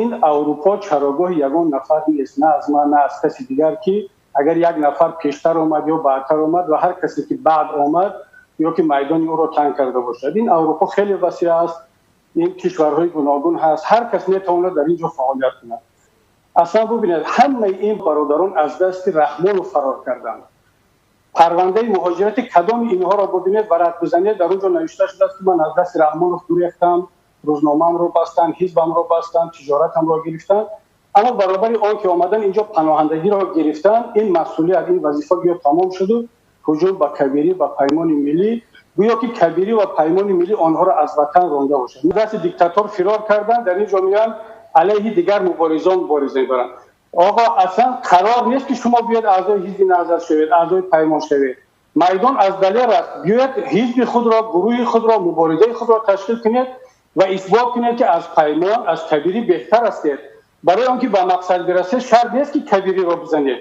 این اروپا چراگاه یگان نفر نیست، نه از من نه از کسی دیگر، که اگر یک نفر پیشتر آمد یا بعدتر آمد و هر کسی که بعد آمد یا که میدان او را تنگ کرده باشد. این اروپا خیلی وسیع است، این کشورهای گوناگون هست، هر کس میتواند در اینجا فعالیت کند. اصلا ببینید همه این برادران از دست رحمان فرار کردند. پرونده مهاجرت کدام اینها را ببینید ورق بزنید، در اونجا نوشته شده است که من از دست رحمان گریختم، روزنامه‌ام رو بستن، حزبم رو بستن، تجارتم رو گرفتن. اما برابر آن که آمدن اینجا پناهندگی را گرفتن، این مسئولیت، این وظیفه بیا تمام شد و هجوم به کبیری و پیمان ملی، گویا که کبیری و پیمان ملی آنها را از وطن رانده باشند. دست دیکتاتور فرار کردن، در اینجا میان علیه دیگر مبارزان مبارزه دارن. آقا اصلا قرار نیست که شما بیاید اعضای حزب نهضت شوید، اعضای پیمان شوید. میدان از دلیر است، بیاید حزب خود را، گروه خود را، مبارزه خود را تشکیل کنید و اثبات کنید که از پیمان، از کبیری بهتر هستید. برای آنکه به مقصد برسید شرط نیست که کبیری را بزنید،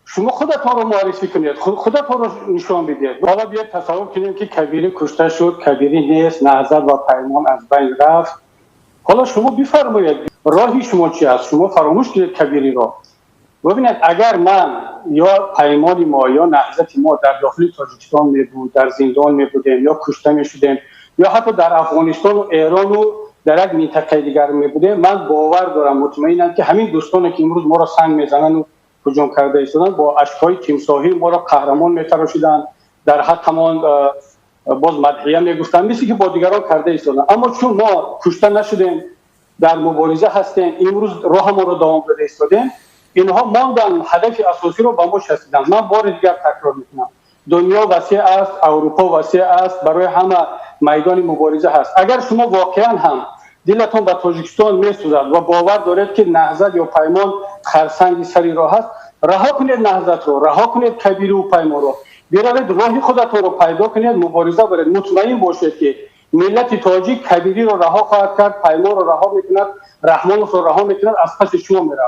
شما خودتان را معرفی کنید، خودتان را نشان بدید. حالا بیاید تصور کنید که کبیری کشته شد، کبیری نیست، نهضت و پیمان از بین رفت. حالا شما بفرمایید راهی شما چی است؟ شما فراموش کنید کبیری را. ببینید اگر من یا پیمان ما یا نهضت ما در داخل تاجیکستان می بود، در زندان می بودیم یا کشته می شدیم یا حتی در افغانستان و ایران و در یک منطقه دیگر می بودیم، من باور دارم، مطمئنم که همین دوستانی که امروز ما را سنگ میزنن و هجوم کرده ایستادن با اشک‌های تیمساهی ما را قهرمان میتراشیدن، در حقمان باز مدحیه میگفتن، مثل که با دیگران کرده ایستادن. اما چون ما کشته نشدیم، در مبارزه هستیم، امروز راه ما رو دوام داده ایستادیم، اینها ماندن هدف اساسی رو به ما شستیدن. من بار دیگر تکرار میکنم، دنیا وسیع است، اروپا وسیع است، برای همه میدان مبارزه هست. اگر شما واقعا هم دلتون به تاجیکستان میسوزد و باور دارید که نهضت یا پیمان خرسنگ سری راه است، رها کنید نهضت رو، رها کنید کبیری و پیمان رو، بیایید راه خودتون رو پیدا کنید، مبارزه برید. مطمئن باشید که ملت تاجیک کبیری رو رها خواهد کرد، پیمان رو رها میکند، رحمان رو رها میکند، از پس شما میره.